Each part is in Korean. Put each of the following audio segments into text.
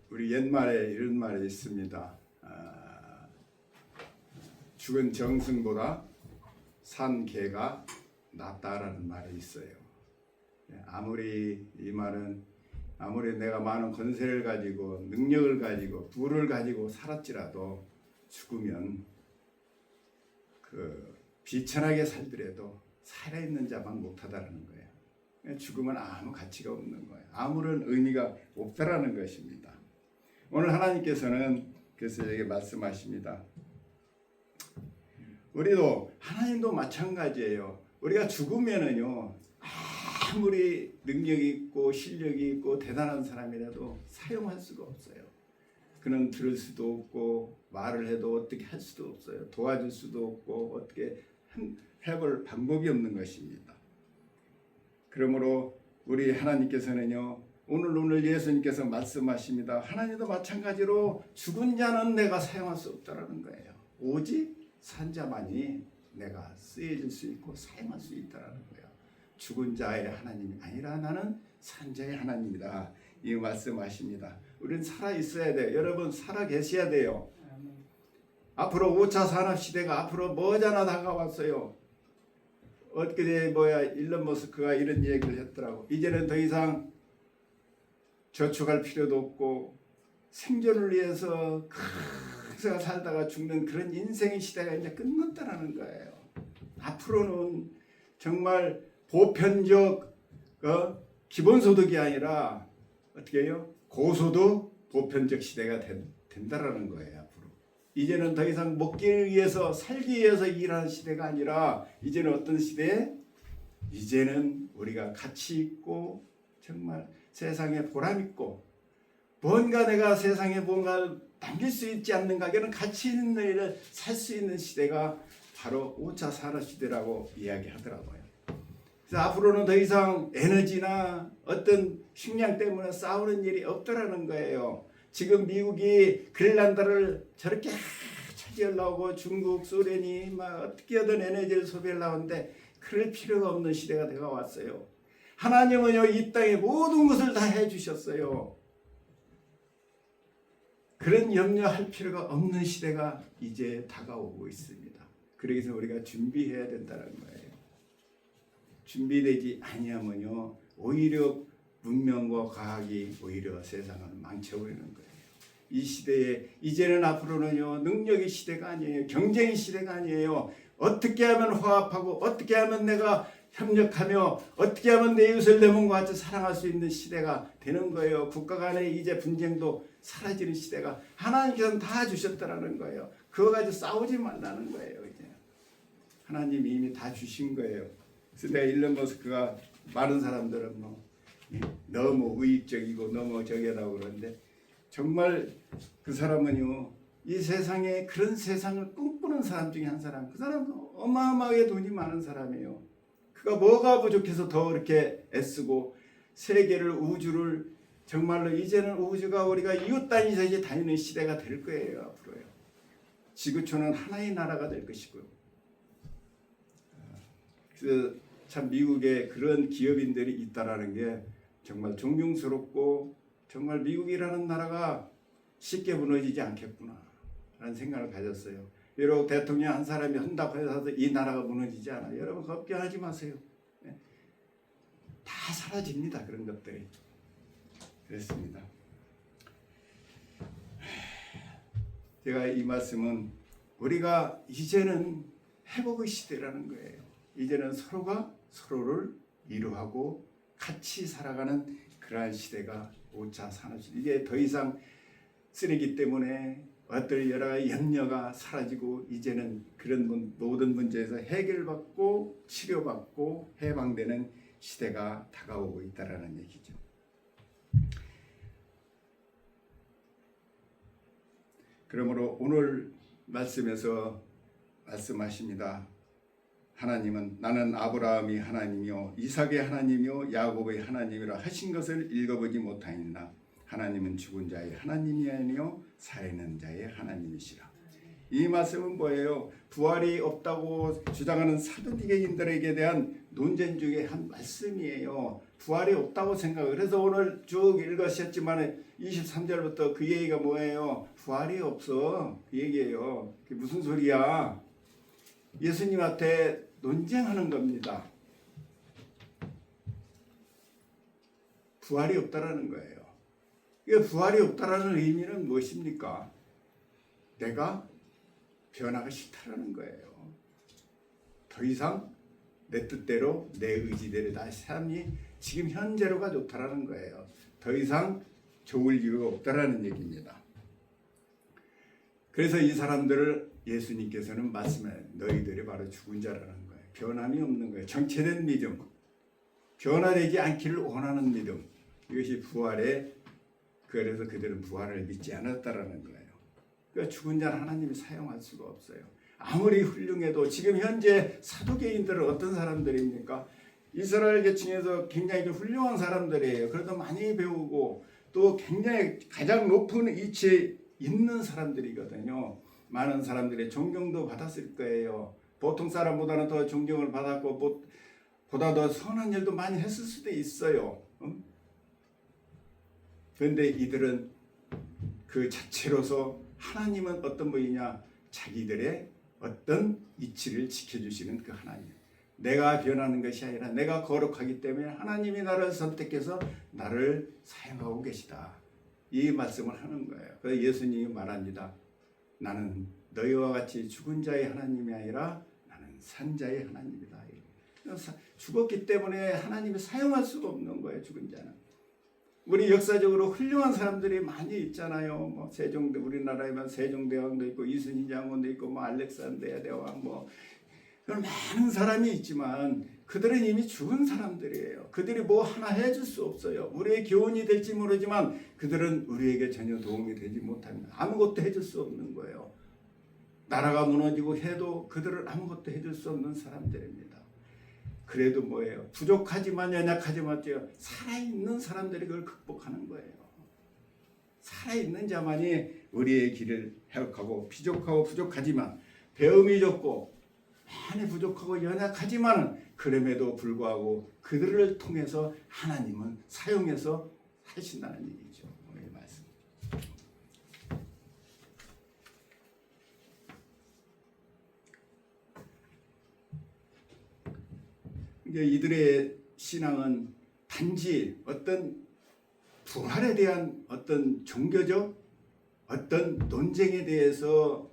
우리 옛말에 이런 말이 있습니다. 죽은 정승보다 산 개가 낫다라는 말이 있어요. 아무리 이 말은 아무리 내가 많은 권세를 가지고 능력을 가지고 부를 가지고 살았지라도 죽으면 비천하게 살더라도 살아있는 자만 못하다라는 거예요. 죽으면 아무 가치가 없는 거예요. 아무런 의미가 없다라는 것입니다. 오늘 하나님께서는 그래서 여기 말씀하십니다. 우리도 하나님도 마찬가지예요. 우리가 죽으면은요 아무리 능력이 있고 실력이 있고 대단한 사람이라도 사용할 수가 없어요. 그는 들을 수도 없고 말을 해도 어떻게 할 수도 없어요. 도와줄 수도 없고 어떻게 해볼 방법이 없는 것입니다. 그러므로 우리 하나님께서는요 오늘 예수님께서 말씀하십니다. 하나님도 마찬가지로 죽은 자는 내가 사용할 수 없다라는 거예요. 오직 산 자만이 내가 쓰여질 수 있고 사용할 수 있다라는 거예요. 죽은 자의 하나님이 아니라 나는 산 자의 하나님이다. 이 말씀하십니다. 우리는 살아 있어야 돼요. 여러분 살아 계셔야 돼요. 앞으로 5차 산업시대가 앞으로 머지않아 다가왔어요. 어떻게 일론 머스크가 이런 얘기를 했더라고. 이제는 더 이상 저축할 필요도 없고 생존을 위해서 그래서 살다가 죽는 그런 인생의 시대가 이제 끝났다라는 거예요. 앞으로는 정말 보편적 기본소득이 아니라 어떻게 해요? 고소득 보편적 시대가 된다라는 거예요. 앞으로 이제는 더 이상 먹기 위해서 살기 위해서 일하는 시대가 아니라 이제는 어떤 시대에 이제는 우리가 가치 있고 정말 세상에 보람 있고 뭔가 내가 세상에 뭔가 남길 수 있지 않는가 그런 가치 있는 일을 살 수 있는 시대가 바로 5차 산업시대라고 이야기하더라고요. 그래서 앞으로는 더 이상 에너지나 어떤 식량 때문에 싸우는 일이 없더라는 거예요. 지금 미국이 그린란드를 저렇게 차지하려고 중국, 소련이 막 어떻게든 에너지를 소비하려고 하는데 그럴 필요가 없는 시대가 되어 왔어요. 하나님은요 이 땅에 모든 것을 다 해주셨어요. 그런 염려할 필요가 없는 시대가 이제 다가오고 있습니다. 그래서 우리가 준비해야 된다는 거예요. 준비되지 아니하면요 오히려 문명과 과학이 오히려 세상을 망쳐버리는 거예요. 이 시대에 이제는 앞으로는요 능력의 시대가 아니에요. 경쟁의 시대가 아니에요. 어떻게 하면 화합하고 어떻게 하면 내가 협력하며 어떻게 하면 내 이웃을 내 몸과 같이 사랑할 수 있는 시대가 되는 거예요. 국가 간의 이제 분쟁도 사라지는 시대가 하나님께서는 다 주셨다라는 거예요. 그거 가지고 싸우지 말라는 거예요. 이제 하나님이 이미 다 주신 거예요. 그래서 내가 일론 머스크가 많은 사람들은 너무 우익적이고 너무 저기라고 그러는데 정말 그 사람은요 이 세상에 그런 세상을 꿈꾸는 사람 중에 한 사람. 그 사람은 어마어마하게 돈이 많은 사람이에요. 그가 뭐가 부족해서 더 이렇게 애쓰고 세계를 우주를 정말로 이제는 우주가 우리가 이웃 단위에서 다니는 시대가 될 거예요. 앞으로요. 지구촌은 하나의 나라가 될 것이고요. 그래서 참 미국에 그런 기업인들이 있다라는 게 정말 존경스럽고 정말 미국이라는 나라가 쉽게 무너지지 않겠구나 라는 생각을 가졌어요. 여러분 대통령 한 사람이 한다고 해서 이 나라가 무너지지 않아요. 여러분 걱정하지 마세요. 다 사라집니다. 그런 것들이. 그렇습니다. 제가 이 말씀은 우리가 이제는 회복의 시대라는 거예요. 이제는 서로가 서로를 위로하고 같이 살아가는 그러한 시대가 5차 산업시대. 이제 더 이상 쓰레기 때문에 어떤 여러 가지 염려가 사라지고 이제는 그런 모든 문제에서 해결받고 치료받고 해방되는 시대가 다가오고 있다라는 얘기죠. 그러므로 오늘 말씀에서 말씀하십니다. 하나님은 나는 아브라함이 하나님이요 이삭의 하나님이요 야곱의 하나님이라 하신 것을 읽어보지 못하였나. 하나님은 죽은 자의 하나님이 아니요 살아있는 자의 하나님이시라. 이 말씀은 뭐예요? 부활이 없다고 주장하는 사두개인들에게 대한 논쟁 중에 한 말씀이에요. 부활이 없다고 생각해요. 그래서 오늘 쭉 읽으셨지만 23절부터 그 얘기가 뭐예요? 부활이 없어. 그 얘기예요. 그게 무슨 소리야? 예수님한테 논쟁하는 겁니다. 부활이 없다라는 거예요. 이 부활이 없다라는 의미는 무엇입니까? 내가 변화가 싫다라는 거예요. 더 이상 내 뜻대로 내 의지대로 다 삶이 지금 현재로가 좋다라는 거예요. 더 이상 좋을 이유가 없다라는 얘기입니다. 그래서 이 사람들을 예수님께서는 말씀해 너희들이 바로 죽은 자라는 거예요. 변함이 없는 거예요. 정체된 믿음, 변화되지 않기를 원하는 믿음, 이것이 부활의, 그래서 그들은 부활을 믿지 않았다라는 거예요. 그러니까 죽은 자는 하나님이 사용할 수가 없어요. 아무리 훌륭해도 지금 현재 사두개인들은 어떤 사람들입니까? 이스라엘 계층에서 굉장히 훌륭한 사람들이에요. 그래도 많이 배우고 또 굉장히 가장 높은 위치에 있는 사람들이거든요. 많은 사람들의 존경도 받았을 거예요. 보통 사람보다는 더 존경을 받았고 보다 더 선한 일도 많이 했을 수도 있어요. 그런데 이들은 그 자체로서 하나님은 어떤 분이냐? 자기들의 어떤 이치를 지켜주시는 그 하나님. 내가 변하는 것이 아니라 내가 거룩하기 때문에 하나님이 나를 선택해서 나를 사용하고 계시다. 이 말씀을 하는 거예요. 그래서 예수님이 말합니다. 나는 너희와 같이 죽은 자의 하나님이 아니라 나는 산 자의 하나님이다. 죽었기 때문에 하나님이 사용할 수가 없는 거예요. 죽은 자는. 우리 역사적으로 훌륭한 사람들이 많이 있잖아요. 뭐 세종대, 우리나라에만 세종대왕도 있고 이순신 장군도 있고 뭐 알렉산드리아 대왕 뭐 많은 사람이 있지만 그들은 이미 죽은 사람들이에요. 그들이 뭐 하나 해줄 수 없어요. 우리의 교훈이 될지 모르지만 그들은 우리에게 전혀 도움이 되지 못합니다. 아무것도 해줄 수 없는 거예요. 나라가 무너지고 해도 그들은 아무것도 해줄 수 없는 사람들입니다. 그래도 뭐예요? 부족하지만 연약하지만 살아있는 사람들이 그걸 극복하는 거예요. 살아있는 자만이 우리의 길을 해역하고 비족하고 부족하지만 배움이 적고 많이 부족하고 연약하지만 그럼에도 불구하고 그들을 통해서 하나님은 사용해서 하신다는 얘기죠. 오늘 말씀. 이들의 신앙은 단지 어떤 부활에 대한 어떤 종교적 어떤 논쟁에 대해서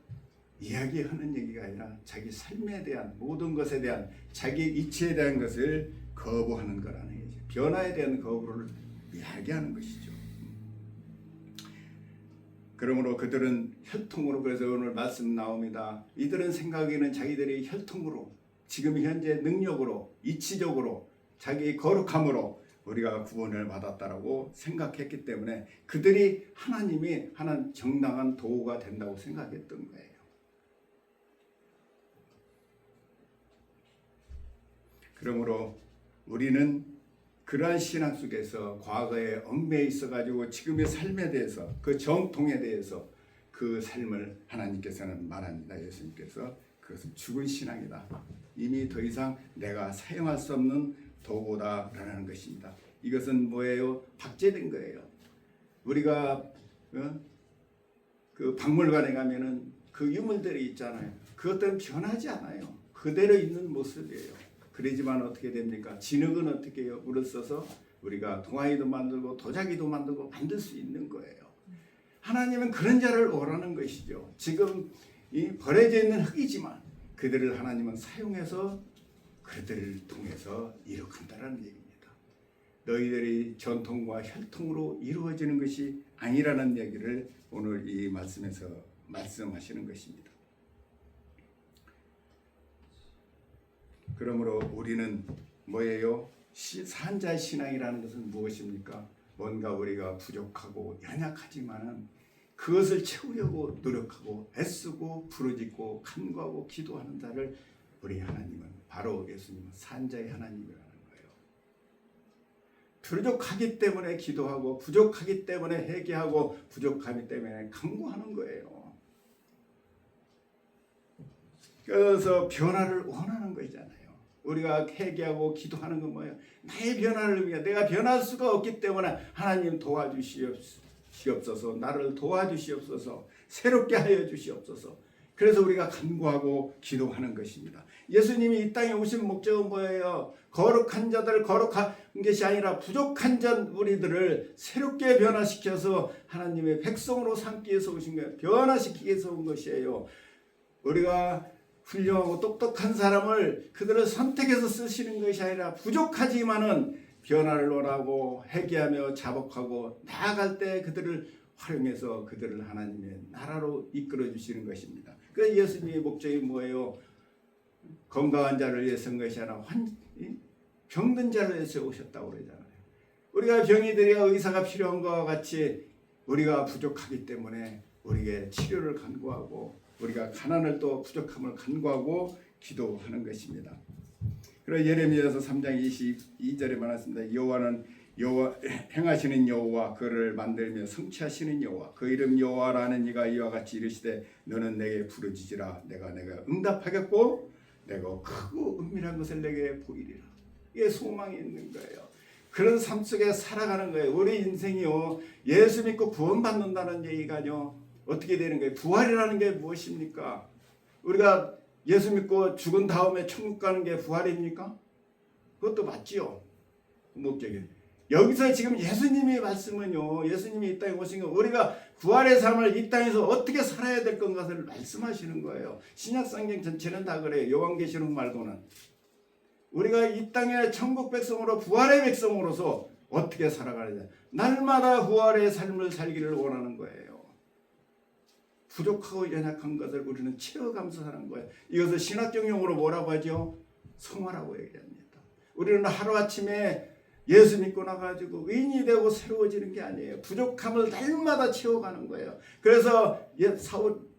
이야기하는 얘기가 아니라 자기 삶에 대한 모든 것에 대한 자기 이치에 대한 것을 거부하는 거라는 얘기죠. 변화에 대한 거부를 이야기하는 것이죠. 그러므로 그들은 혈통으로, 그래서 오늘 말씀 나옵니다. 이들은 생각에는 자기들이 혈통으로 지금 현재 능력으로 이치적으로 자기 거룩함으로 우리가 구원을 받았다라고 생각했기 때문에 그들이 하나님이 하나님 정당한 도구가 된다고 생각했던 거예요. 그러므로 우리는 그러한 신앙 속에서 과거에 얽매여 있어가지고 지금의 삶에 대해서 그 정통에 대해서 그 삶을 하나님께서는 말합니다. 예수님께서 그것은 죽은 신앙이다. 이미 더 이상 내가 사용할 수 없는 도구다라는 것입니다. 이것은 뭐예요? 박제된 거예요. 우리가 그 박물관에 가면은 그 유물들이 있잖아요. 그것들은 변하지 않아요. 그대로 있는 모습이에요. 그러지만 어떻게 됩니까? 진흙은 어떻게 해요? 물을 써서 우리가 동아리도 만들고 도자기도 만들고 만들 수 있는 거예요. 하나님은 그런 자를 원하는 것이죠. 지금 이 버려져 있는 흙이지만 그들을 하나님은 사용해서 그들을 통해서 이룩한다는 얘기입니다. 너희들이 전통과 혈통으로 이루어지는 것이 아니라는 얘기를 오늘 이 말씀에서 말씀하시는 것입니다. 그러므로 우리는 뭐예요? 산자의 신앙이라는 것은 무엇입니까? 뭔가 우리가 부족하고 연약하지만은 그것을 채우려고 노력하고 애쓰고 부르짖고 간구하고 기도하는 자를 우리 하나님은 바로 예수님은 산자의 하나님이라는 거예요. 부족하기 때문에 기도하고 부족하기 때문에 회개하고 부족하기 때문에 간구하는 거예요. 그래서 변화를 원하는 거잖아요. 우리가 회개하고 기도하는 건 뭐예요? 나의 변화를 위해 내가 변할 수가 없기 때문에 하나님 도와주시옵소서. 나를 도와주시옵소서. 새롭게 하여 주시옵소서. 그래서 우리가 간구하고 기도하는 것입니다. 예수님이 이 땅에 오신 목적은 뭐예요? 거룩한 자들 거룩한 것이 아니라 부족한 자 우리들을 새롭게 변화시켜서 하나님의 백성으로 삼기 위해서 오신 거예요. 변화시키기 위해서 온 것이에요. 우리가 훌륭하고 똑똑한 사람을 그들을 선택해서 쓰시는 것이 아니라 부족하지만은 변화를 원하고 회개하며 자복하고 나아갈 때 그들을 활용해서 그들을 하나님의 나라로 이끌어 주시는 것입니다. 그 예수님의 목적이 뭐예요? 건강한 자를 위해서 온 것이 아니라 병든 자를 위해서 오셨다고 그러잖아요. 우리가 병이 들어야 의사가 필요한 것과 같이 우리가 부족하기 때문에 우리에게 치료를 간구하고 우리가 가난을 또 부족함을 간구하고 기도하는 것입니다. 그리고 예레미야서 3장 22절에 말했습니다. 여호와는 행하시는 여호와 그를 만들며 성취하시는 여호와 그 이름 여호와라는 이가 이와 같이 이르시되 너는 내게 부르짖으라 내가 응답하겠고 내가 크고 은밀한 것을 내게 보이리라. 이게 소망이 있는 거예요. 그런 삶 속에 살아가는 거예요. 우리 인생이요 예수 믿고 구원받는다는 얘기가요 어떻게 되는 거예요? 부활이라는 게 무엇입니까? 우리가 예수 믿고 죽은 다음에 천국 가는 게 부활입니까? 그것도 맞지요. 목적이. 여기서 지금 예수님의 말씀은요. 예수님이 이 땅에 오신 거 우리가 부활의 삶을 이 땅에서 어떻게 살아야 될 것을 말씀하시는 거예요. 신약성경 전체는 다 그래요. 요한계시록 말고는. 우리가 이 땅의 천국 백성으로 부활의 백성으로서 어떻게 살아가느냐. 날마다 부활의 삶을 살기를 원하는 거예요. 부족하고 연약한 것을 우리는 채워가면서 사는 거예요. 이것을 신학적 용어로 뭐라고 하죠? 성화라고 얘기합니다. 우리는 하루아침에 예수 믿고 나가지고 의인이 되고 새로워지는 게 아니에요. 부족함을 날마다 채워가는 거예요. 그래서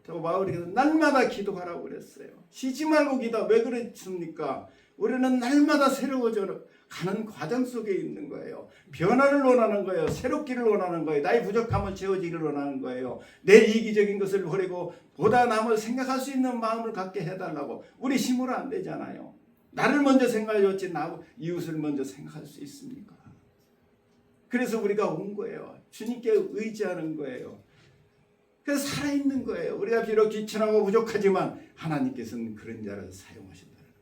바울이 날마다 기도하라고 그랬어요. 쉬지 말고 기도. 왜 그랬습니까? 우리는 날마다 새로워져 가는 과정 속에 있는 거예요. 변화를 원하는 거예요. 새롭기를 원하는 거예요. 나의 부족함을 채워지기를 원하는 거예요. 내 이기적인 것을 버리고 보다 남을 생각할 수 있는 마음을 갖게 해달라고. 우리 힘으로 안 되잖아요. 나를 먼저 생각해줬지 이웃을 먼저 생각할 수 있습니까? 그래서 우리가 온 거예요. 주님께 의지하는 거예요. 그래서 살아있는 거예요. 우리가 비록 귀천하고 부족하지만 하나님께서는 그런 자를 사용하신다는 거예요.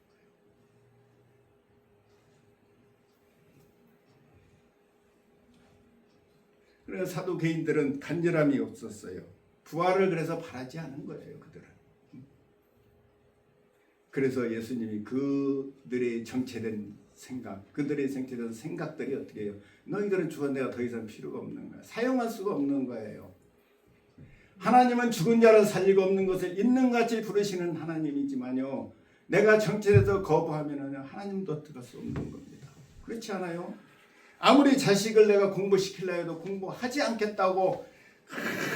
그래서 사두개인들은 간절함이 없었어요. 부활을 그래서 바라지 않은 거예요. 그들은. 그래서 예수님이 그들의 정체된 생각, 그들의 정체된 생각들이 어떻게 해요? 너희들은 죽은 내가 더 이상 필요가 없는 거야. 사용할 수가 없는 거예요. 하나님은 죽은 자를 살리고 없는 것을 있는 같이 부르시는 하나님이지만요. 내가 정체돼서 거부하면 하나님도 들을 수 없는 겁니다. 그렇지 않아요? 아무리 자식을 내가 공부시키려 해도 공부하지 않겠다고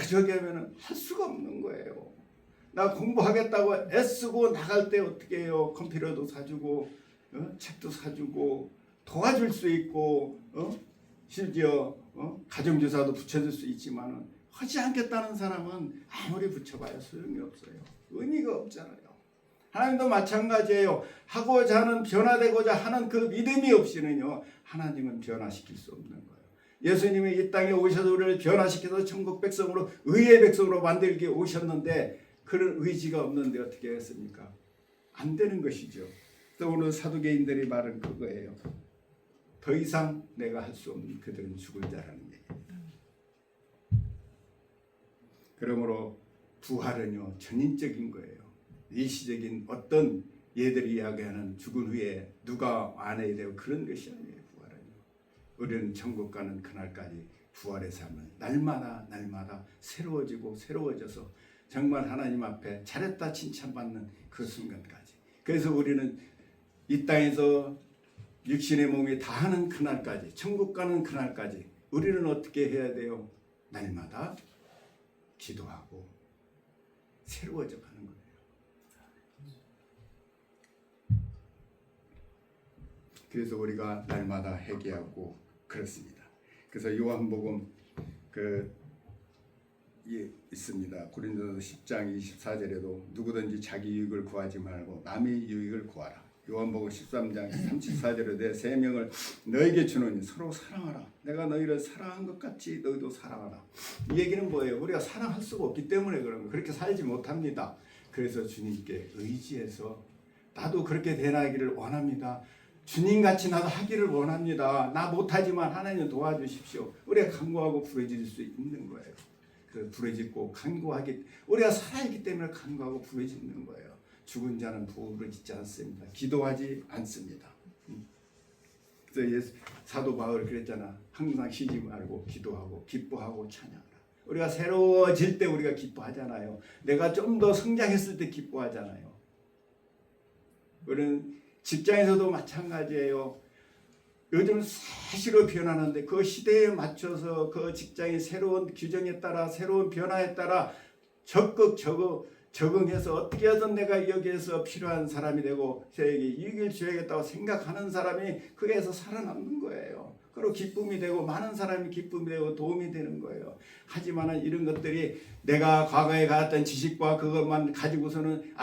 저기 하면 할 수가 없는 거예요. 나 공부하겠다고 애쓰고 나갈 때 어떻게 해요? 컴퓨터도 사주고 책도 사주고 도와줄 수 있고 심지어 가정주사도 붙여줄 수 있지만 하지 않겠다는 사람은 아무리 붙여봐야 소용이 없어요. 의미가 없잖아요. 하나님도 마찬가지예요. 하고자 하는 변화되고자 하는 그 믿음이 없이는요. 하나님은 변화시킬 수 없는 거예요. 예수님이 이 땅에 오셔서 우리를 변화시켜서 천국 백성으로 의의 백성으로 만들기 오셨는데 그런 의지가 없는데 어떻게 했습니까? 안 되는 것이죠. 또 오늘 사두개인들의 말은 그거예요. 더 이상 내가 할 수 없는 그들은 죽을 자라는 얘기입니다. 그러므로 부활은요 전인적인 거예요. 일시적인 어떤 얘들이 이야기하는 죽은 후에 누가 안해야 되고 그런 것이 아니에요. 부활은요. 우리는 천국 가는 그날까지 부활의 삶을 날마다 새로워지고 새로워져서 정말 하나님 앞에 잘했다 칭찬받는 그 순간까지. 그래서 우리는 이 땅에서 육신의 몸이 다하는 그날까지, 천국 가는 그날까지 우리는 어떻게 해야 돼요? 날마다 기도하고 새로워져 가는 거예요. 그래서 우리가 날마다 회개하고 그렇습니다. 그래서 요한복음 있습니다. 고린도서 10장 24절에도 누구든지 자기 유익을 구하지 말고 남의 유익을 구하라. 요한복음 13장 34절에 내 세 명을 너에게 주노니 서로 사랑하라. 내가 너희를 사랑한 것 같이 너희도 사랑하라. 이 얘기는 뭐예요? 우리가 사랑할 수가 없기 때문에 그런 거예요. 그렇게 살지 못합니다. 그래서 주님께 의지해서 나도 그렇게 되나기를 원합니다. 주님같이 나도 하기를 원합니다. 나 못하지만 하나님 도와주십시오. 우리가 간구하고 부르짖을 수 있는 거예요. 그 부르짖고 간구하기, 우리가 살아있기 때문에 간구하고 부르짖는 거예요. 죽은 자는 부르짖지 않습니다. 기도하지 않습니다. 그래서 사도 바울이 그랬잖아. 항상 쉬지 말고 기도하고 기뻐하고 찬양하라. 우리가 새로워질 때 우리가 기뻐하잖아요. 내가 좀 더 성장했을 때 기뻐하잖아요. 우리는 직장에서도 마찬가지예요. 요즘 사실로 변하는데 그 시대에 맞춰서 그 직장의 새로운 규정에 따라 새로운 변화에 따라 적극 적응해서 어떻게 하든 내가 여기에서 필요한 사람이 되고 저에게 이익을 줘야겠다고 생각하는 사람이 거기에서 살아남는 거예요. 그리고 기쁨이 되고 많은 사람이 기쁨이 되고 도움이 되는 거예요. 하지만 이런 것들이 내가 과거에 가졌던 지식과 그것만 가지고서는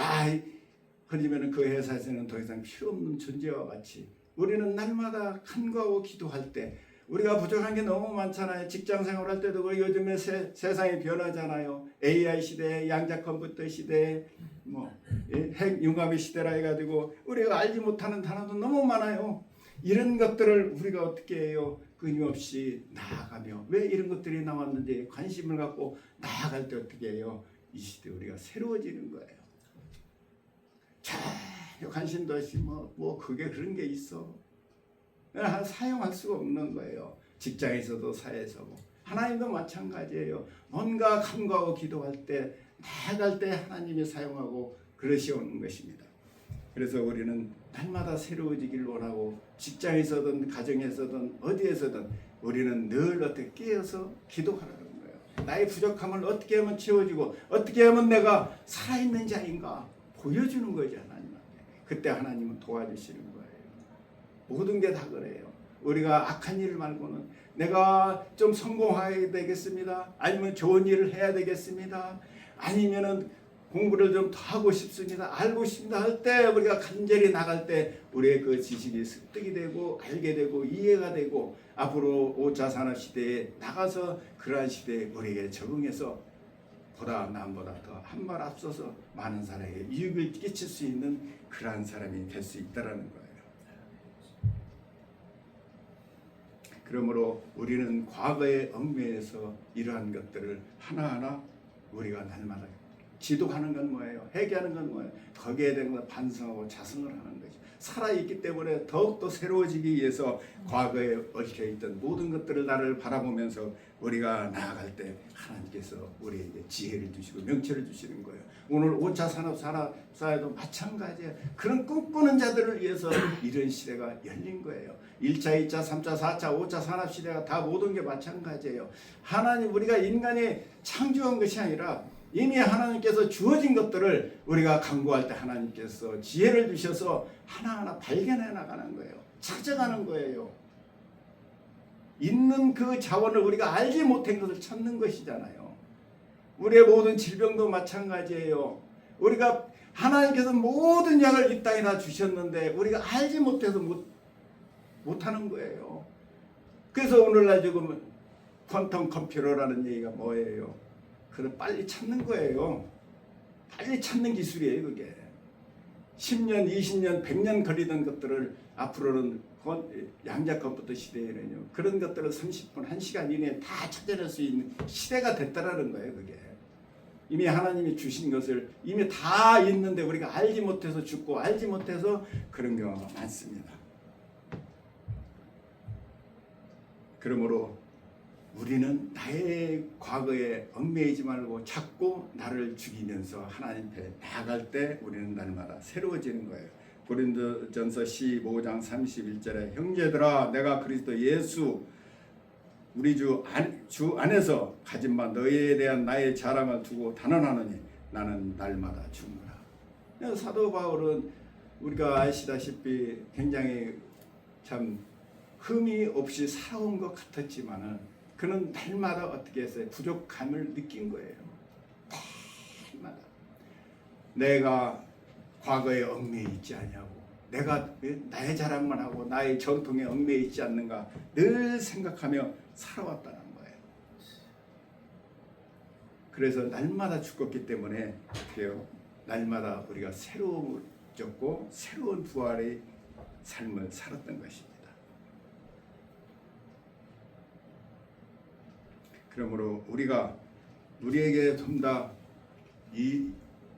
그러면 그 회사에서는 더 이상 필요 없는 존재와 같이 우리는 날마다 간구하고 기도할 때 우리가 부족한 게 너무 많잖아요. 직장 생활할 때도 그렇고 요즘에 세상이 변하잖아요. AI 시대, 양자 컴퓨터 시대, 핵 융합의 시대라 해가지고 우리가 알지 못하는 단어도 너무 많아요. 이런 것들을 우리가 어떻게 해요? 끊임없이 나아가며 왜 이런 것들이 나왔는지 관심을 갖고 나아갈 때 어떻게 해요? 이 시대 우리가 새로워지는 거예요. 전혀 관심도 없이 그게 그런 게 있어. 사용할 수가 없는 거예요. 직장에서도 사회에서도 하나님도 마찬가지예요. 뭔가 간구하고 기도할 때 나아갈 때 하나님이 사용하고 그러시오는 것입니다. 그래서 우리는 날마다 새로워지기를 원하고 직장에서든 가정에서든 어디에서든 우리는 늘 어떻게 깨어서 기도하라는 거예요. 나의 부족함을 어떻게 하면 채워지고 어떻게 하면 내가 살아있는 자인가 보여주는 거죠. 하나님한테. 그때 하나님은 도와주시는 거예요. 모든 게 다 그래요. 우리가 악한 일 말고는 내가 좀 성공해야 되겠습니다. 아니면 좋은 일을 해야 되겠습니다. 아니면은 공부를 좀 더 하고 싶습니다. 알고 싶다 할 때 우리가 간절히 나갈 때 우리의 그 지식이 습득이 되고 알게 되고 이해가 되고 앞으로 5차 산업 시대에 나가서 그러한 시대에 우리에게 적응해서 남보다 더 한 발 앞서서 많은 사람에게 이익을 끼칠 수 있는 그러한 사람이 될 수 있다라는 거예요. 그러므로 우리는 과거의 얽매에서 이러한 것들을 하나하나 우리가 날마다 지도하는 건 뭐예요? 회개하는 건 뭐예요? 거기에 대해서 반성하고 자성을 하는 거죠. 살아있기 때문에 더욱더 새로워지기 위해서 과거에 얽혀있던 모든 것들을 나를 바라보면서 우리가 나아갈 때 하나님께서 우리에게 지혜를 주시고 명철을 주시는 거예요. 오늘 5차 산업사회도 마찬가지예요. 그런 꿈꾸는 자들을 위해서 이런 시대가 열린 거예요. 1차, 2차, 3차, 4차, 5차 산업시대가 다 모든 게 마찬가지예요. 하나님 우리가 인간이 창조한 것이 아니라 이미 하나님께서 주어진 것들을 우리가 간구할 때 하나님께서 지혜를 주셔서 하나하나 발견해 나가는 거예요. 찾아가는 거예요. 있는 그 자원을 우리가 알지 못한 것을 찾는 것이잖아요. 우리의 모든 질병도 마찬가지예요. 우리가 하나님께서 모든 약을 이 땅에다 주셨는데 우리가 알지 못해서 못하는 거예요. 그래서 오늘날 지금 퀀텀 컴퓨터라는 얘기가 뭐예요? 그걸 빨리 찾는 거예요. 빨리 찾는 기술이에요. 그게 10년, 20년, 100년 걸리던 것들을 앞으로는 양자 컴퓨터 시대에는요 그런 것들을 30분, 1시간 이내에 다 찾아낼 수 있는 시대가 됐다라는 거예요. 그게 이미 하나님이 주신 것을 이미 다 있는데 우리가 알지 못해서 죽고 알지 못해서 그런 경우가 많습니다. 그러므로 우리는 나의 과거에 얽매이지 말고 자꾸 나를 죽이면서 하나님 앞에 나아갈 때 우리는 날마다 새로워지는 거예요. 고린도전서 15장 31절에 형제들아 내가 그리스도 예수 우리 주 안에서 가진 바 너희에 대한 나의 자랑을 두고 단언하노니 나는 날마다 죽노라. 사도 바울은 우리가 아시다시피 굉장히 참 흠이 없이 살아온 것 같았지만은 그는 날마다 어떻게 했어요? 부족함을 느낀 거예요. 날마다 내가 과거에 얽매여 있지 않냐고, 내가 나의 자랑만 하고 나의 전통에 얽매여 있지 않는가 늘 생각하며 살아왔다는 거예요. 그래서 날마다 죽었기 때문에 어떻게요? 날마다 우리가 새로워졌고 새로운 부활의 삶을 살았던 것입니다. 그러므로 우리에게 좀 더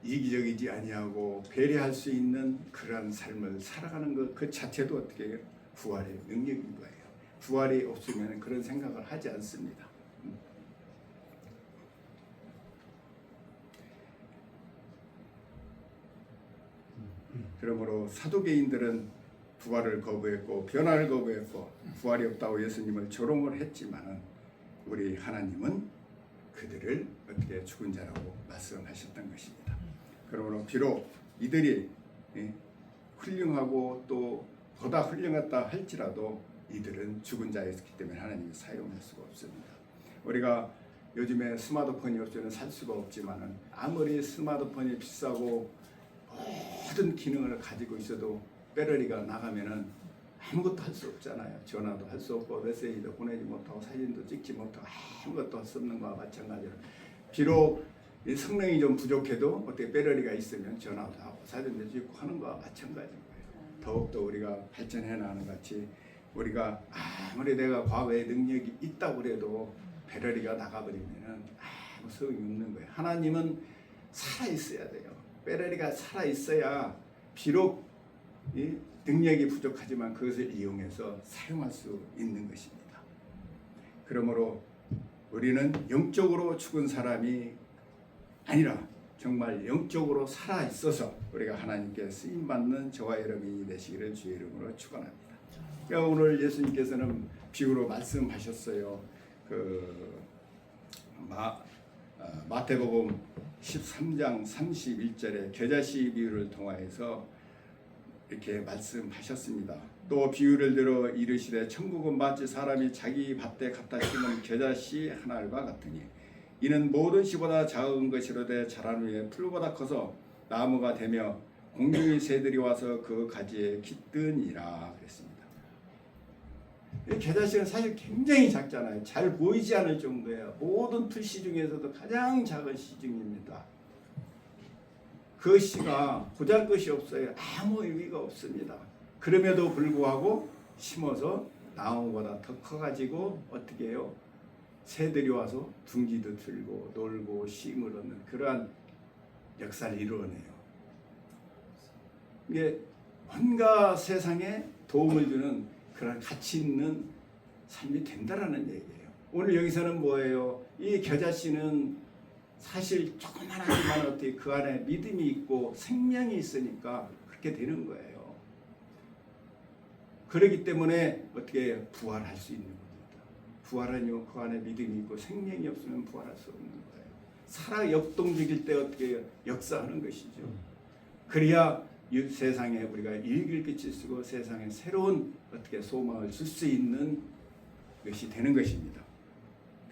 이기적이지 아니하고 배려할 수 있는 그러한 삶을 살아가는 것 그 자체도 어떻게 부활의 능력인 거예요. 부활이 없으면 그런 생각을 하지 않습니다. 그러므로 사두개인들은 부활을 거부했고 변화를 거부했고 부활이 없다고 예수님을 조롱을 했지만은 우리 하나님은 그들을 어떻게 죽은 자라고 말씀하셨던 것입니다. 그러므로 비록 이들이 훌륭하고 또 보다 훌륭했다 할지라도 이들은 죽은 자였기 때문에 하나님이 사용할 수가 없습니다. 우리가 요즘에 스마트폰이 없이는 살 수가 없지만은 아무리 스마트폰이 비싸고 모든 기능을 가지고 있어도 배터리가 나가면은 아무것도 할 수 없잖아요. 전화도 할 수 없고 메시지도 보내지 못하고 사진도 찍지 못하고 아무것도 할 수 없는 것과 마찬가지로 비록 이 성능이 좀 부족해도 어떻게 배터리가 있으면 전화도 하고 사진도 찍고 하는 것과 마찬가지인 거예요. 더욱더 우리가 발전해 나가는 같이 우리가 아무리 내가 과거에 능력이 있다고 해도 배터리가 나가버리면은 아무 소용이 없는 거예요. 하나님은 살아 있어야 돼요. 배터리가 살아 있어야 비록 이 능력이 부족하지만 그것을 이용해서 사용할 수 있는 것입니다. 그러므로 우리는 영적으로 죽은 사람이 아니라 정말 영적으로 살아 있어서 우리가 하나님께 쓰임 받는 저와 여러분이 되시기를 주의 이름으로 축원합니다. 그러니까 오늘 예수님께서는 비유로 말씀하셨어요. 마태복음 13장 31절에 겨자씨 비유를 통하여서 이렇게 말씀하셨습니다. 또 비유를 들어 이르시되 천국은 마치 사람이 자기 밭에 갖다 심은 겨자씨 한 알과 같으니 이는 모든 씨보다 작은 것이로되 자란 후에 풀보다 커서 나무가 되며 공중의 새들이 와서 그 가지에 깃드니라 그랬습니다. 이 겨자씨는 사실 굉장히 작잖아요. 잘 보이지 않을 정도예요. 모든 풀씨 중에서도 가장 작은 씨 중입니다. 그 씨가 보잘것이 없어요. 아무 의미가 없습니다. 그럼에도 불구하고 심어서 나무보다 더 커가지고 어떻게 해요? 새들이 와서 둥지도 틀고 놀고 쉼을 얻는 그러한 역사를 이루어내요. 이게 온갖 세상에 도움을 주는 그런 가치 있는 삶이 된다라는 얘기예요. 오늘 여기서는 뭐예요? 이 겨자씨는 사실 조그만하지만 어떻게 그 안에 믿음이 있고 생명이 있으니까 그렇게 되는 거예요. 그렇기 때문에 어떻게 부활할 수 있는 겁니다. 부활은요 그 안에 믿음이 있고 생명이 없으면 부활할 수 없는 거예요. 살아 역동적일 때 어떻게 역사하는 것이죠. 그래야 이 세상에 우리가 일기를 빛을 쓰고 세상에 새로운 어떻게 소망을 줄 수 있는 것이 되는 것입니다.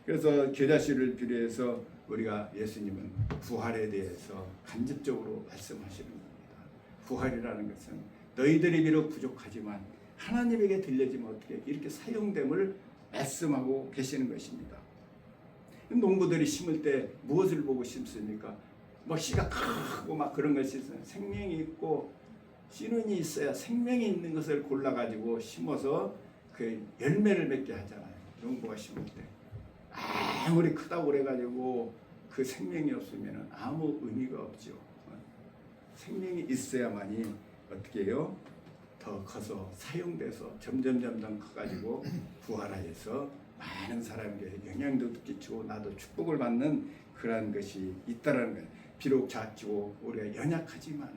그래서 겨자씨를 비례해서 우리가 예수님은 부활에 대해서 간접적으로 말씀하시는 겁니다. 부활이라는 것은 너희들이 비록 부족하지만 하나님에게 들려지면 어떻게 이렇게 사용됨을 말씀하고 계시는 것입니다. 농부들이 심을 때 무엇을 보고 심습니까? 뭐 씨가 크고 막 그런 것이 있어요. 생명이 있고 씨눈이 있어야 생명이 있는 것을 골라가지고 심어서 그 열매를 맺게 하잖아요. 농부가 심을 때. 아무리 크다고 그래가지고 그 생명이 없으면 아무 의미가 없죠. 생명이 있어야만이 어떻게 해요? 더 커서 사용돼서 점점 커가지고 부활하여서 많은 사람에게 영향도 끼치고 나도 축복을 받는 그러한 것이 있다라는 거예요. 비록 작고 우리가 연약하지만은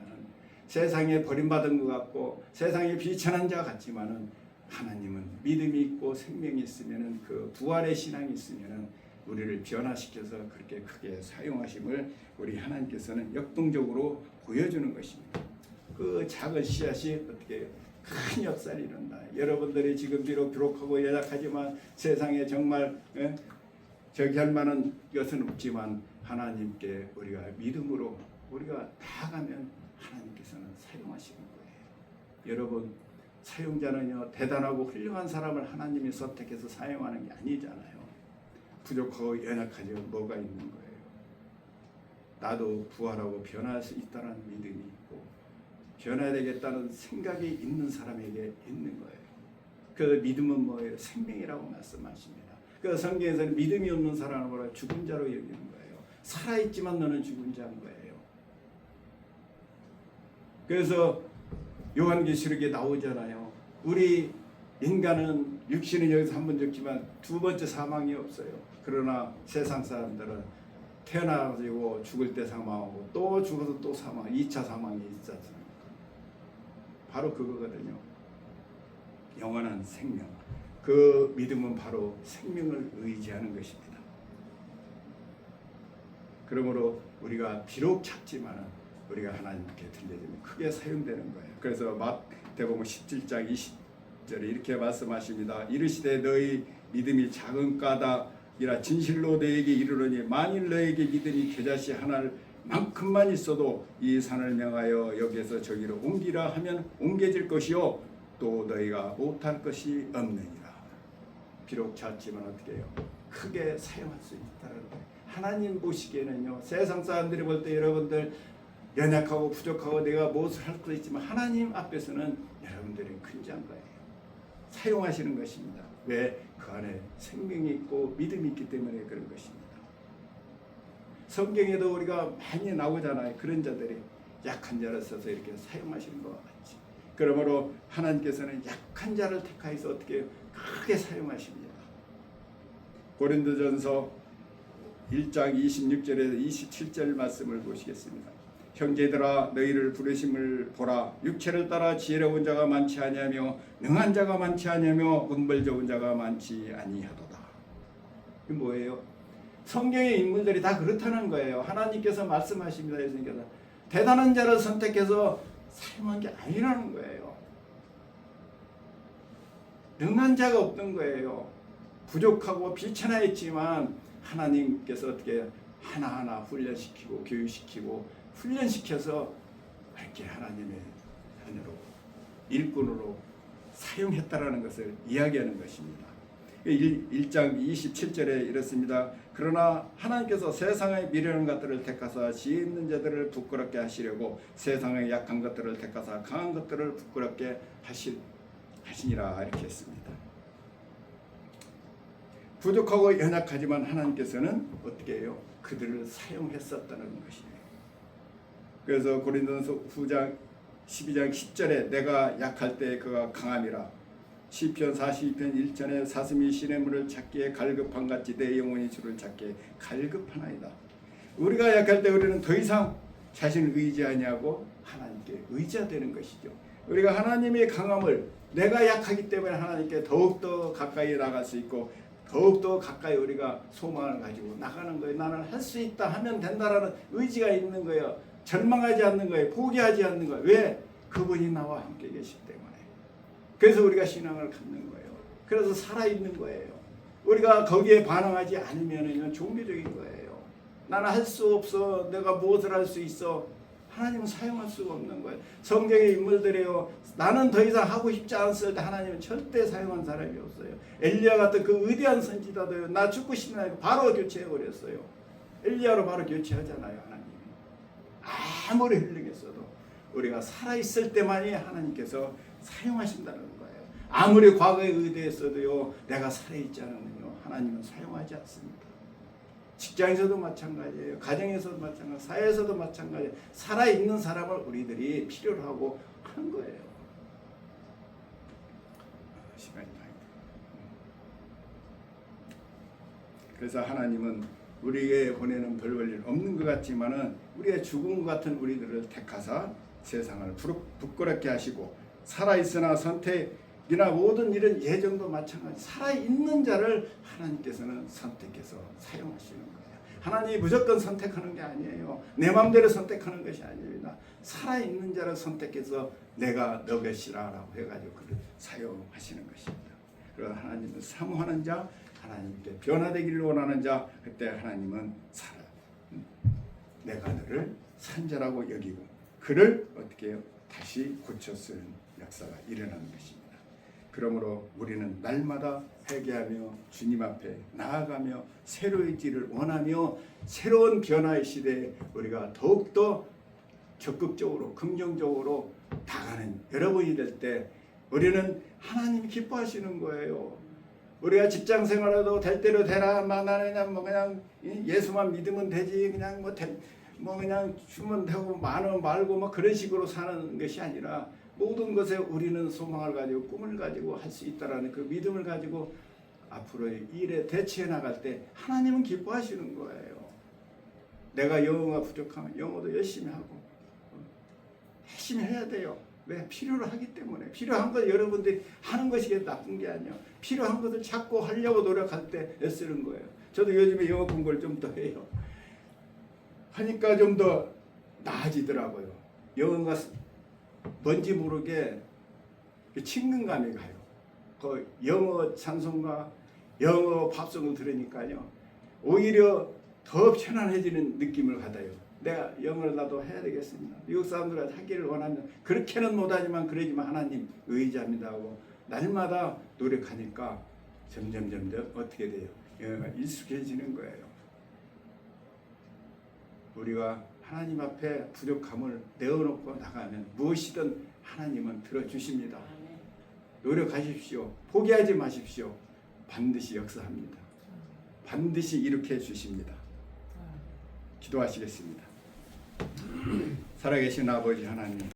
세상에 버림받은 것 같고 세상에 비천한 자 같지만은 하나님은 믿음이 있고 생명이 있으면은 그 부활의 신앙이 있으면은 우리를 변화시켜서 그렇게 크게 사용하심을 우리 하나님께서는 역동적으로 보여주는 것입니다. 그 작은 씨앗이 어떻게 큰 역사를 이룬다. 여러분들이 지금 비록 부족하고 연약하지만 세상에 정말 저기 할 만한 것은 없지만 하나님께 우리가 믿음으로 우리가 나아가면 하나님께서는 사용하시는 거예요. 여러분, 사용자는요 대단하고 훌륭한 사람을 하나님이 선택해서 사용하는 게 아니잖아요. 부족하고 연약하지 뭐가 있는 거예요. 나도 부활하고 변할 수 있다는 믿음이 있고 변해야 되겠다는 생각이 있는 사람에게 있는 거예요. 그 믿음은 뭐예요? 생명이라고 말씀하십니다. 그 성경에서는 믿음이 없는 사람을 뭐라 죽은 자로 여기는 거예요. 살아있지만 너는 죽은 자인 거예요. 그래서 요한계시록에 나오잖아요. 우리 인간은 육신은 여기서 한 번 죽지만 두 번째 사망이 없어요. 그러나 세상 사람들은 태어나가지고 죽을 때 사망하고 또 죽어서 또 사망, 2차 사망이 있지 않습니까? 바로 그거거든요. 영원한 생명. 그 믿음은 바로 생명을 의지하는 것입니다. 그러므로 우리가 비록 작지만 우리가 하나님께 들려주면 크게 사용되는 거예요. 그래서 마태복음 17장 20절에 이렇게 말씀하십니다. 이르시되 너희 믿음이 작은 까닭이라 진실로 너에게 이르노니 만일 너에게 믿음이 겨자씨 하나만큼만 있어도 이 산을 명하여 여기에서 저기로 옮기라 하면 옮겨질 것이요 또 너희가 못할 것이 없느니라. 비록 작지만 어떻게 해요? 크게 사용할 수 있다는 거예요. 하나님 보시기에는요 세상 사람들이 볼 때 여러분들 연약하고 부족하고 내가 무엇을 할 수도 있지만 하나님 앞에서는 여러분들이 큰 자인 거예요. 사용하시는 것입니다. 왜? 그 안에 생명이 있고 믿음이 있기 때문에 그런 것입니다. 성경에도 우리가 많이 나오잖아요. 그런 자들이 약한 자를 써서 이렇게 사용하시는 것 같지. 그러므로 하나님께서는 약한 자를 택하여서 어떻게 크게 사용하십니다. 고린도전서 1장 26절에서 27절 말씀을 보시겠습니다. 형제들아 너희를 부르심을 보라. 육체를 따라 지혜로운 자가 많지 아니하며 능한 자가 많지 아니하며 운벌 좋은 자가 많지 아니하도다. 이게 뭐예요? 성경의 인물들이 다 그렇다는 거예요. 하나님께서 말씀하십니다. 예수님께서 대단한 자를 선택해서 사용한 게 아니라는 거예요. 능한 자가 없는 거예요. 부족하고 비천하였지만 하나님께서 어떻게 하나하나 훈련시키고 교육시키고 훈련시켜서 이렇게 하나님의 자녀로 일꾼으로 사용했다라는 것을 이야기하는 것입니다. 1장 27절에 이렇습니다. 그러나 하나님께서 세상의 미련한 것들을 택하사 지혜 있는 자들을 부끄럽게 하시려고 세상의 약한 것들을 택하사 강한 것들을 부끄럽게 하시니라 이렇게 했습니다. 부족하고 연약하지만 하나님께서는 어떻게 해요? 그들을 사용했었다는 것이에요. 그래서 고린도전서 9장 12장 10절에 내가 약할 때 그가 강함이라. 시편 42편 1절에 사슴이 시냇물을 찾기에 갈급한 같이 내 영혼이 주를 찾기에 갈급하나이다. 우리가 약할 때 우리는 더 이상 자신을 의지하냐고 하나님께 의지되는 것이죠. 우리가 하나님의 강함을 내가 약하기 때문에 하나님께 더욱더 가까이 나갈 수 있고 더욱더 가까이 우리가 소망을 가지고 나가는 거예요. 나는 할 수 있다 하면 된다라는 의지가 있는 거예요. 절망하지 않는 거예요. 포기하지 않는 거예요. 왜? 그분이 나와 함께 계시기 때문에. 그래서 우리가 신앙을 갖는 거예요. 그래서 살아있는 거예요. 우리가 거기에 반응하지 않으면 종교적인 거예요. 나는 할 수 없어. 내가 무엇을 할 수 있어. 하나님은 사용할 수가 없는 거예요. 성경의 인물들이요. 나는 더 이상 하고 싶지 않았을 때 하나님은 절대 사용한 사람이 없어요. 엘리야 같은 그 위대한 선지자도요. 나 죽고 싶나요? 바로 교체해버렸어요. 엘리야로 바로 교체하잖아요. 하나님. 아무리 훌륭했어도 우리가 살아있을 때만이 하나님께서 사용하신다는 거예요. 아무리 과거에 의대했어도요. 내가 살아있지 않으면요. 하나님은 사용하지 않습니다. 직장에서도 마찬가지예요. 가정에서도 마찬가지, 사회에서도 마찬가지예요. 살아있는 사람을 우리들이 필요로 하고 하는 거예요. 시간이 많이 그래서 하나님은 우리에게 보내는 별 볼일 없는 것 같지만은 우리의 죽은 것 같은 우리들을 택하사 세상을 부끄럽게 하시고 살아있으나 선택이나 모든 일은 예정도 마찬가지 살아있는 자를 하나님께서는 선택해서 사용하시는 거예요. 하나님이 무조건 선택하는 게 아니에요. 내 마음대로 선택하는 것이 아닙니다. 살아있는 자를 선택해서 내가 너 것이라 라고 해가지고 그를 사용하시는 것입니다. 그리고 하나님은 사모하는 자, 하나님께 변화되기를 원하는 자, 그때 하나님은 살아. 내가 너를 산자라고 여기고 그를 어떻게 해요? 다시 고쳐 쓰는 역사가 일어나는 것입니다. 그러므로 우리는 날마다 회개하며 주님 앞에 나아가며 새로워지기를 원하며 새로운 변화의 시대에 우리가 더욱더 적극적으로 긍정적으로 나가는 여러분이 될 때 우리는 하나님이 기뻐하시는 거예요. 우리가 직장 생활해도 될 대로 되라, 나는 그냥 뭐 그냥 예수만 믿으면 되지, 그냥 뭐 그냥 주면 되고 많으면 말고 뭐 그런 식으로 사는 것이 아니라 모든 것에 우리는 소망을 가지고 꿈을 가지고 할 수 있다라는 그 믿음을 가지고 앞으로의 일에 대처해 나갈 때 하나님은 기뻐하시는 거예요. 내가 영어가 부족하면 영어도 열심히 하고 열심히 해야 돼요. 왜? 필요로 하기 때문에. 필요한 것 여러분들이 하는 것이 나쁜 게 아니에요. 필요한 것을 찾고 하려고 노력할 때 애쓰는 거예요. 저도 요즘에 영어 공부를 좀 더 해요. 하니까 좀 더 나아지더라고요. 영어가 뭔지 모르게 친근감이 가요. 그 영어 찬송가, 영어 팝송을 들으니까요. 오히려 더 편안해지는 느낌을 받아요. 내가 영어를 나도 해야 되겠습니다. 미국 사람들과 하기를 원하면 그렇게는 못하지만 그러지만 하나님 의지합니다 하고 날마다 노력하니까 점점 어떻게 돼요? 영어가 익숙해지는 거예요. 우리가 하나님 앞에 부족함을 내어놓고 나가면 무엇이든 하나님은 들어주십니다. 노력하십시오. 포기하지 마십시오. 반드시 역사합니다. 반드시 일으켜 주십니다. 기도하시겠습니다. 살아계신 아버지 하나님,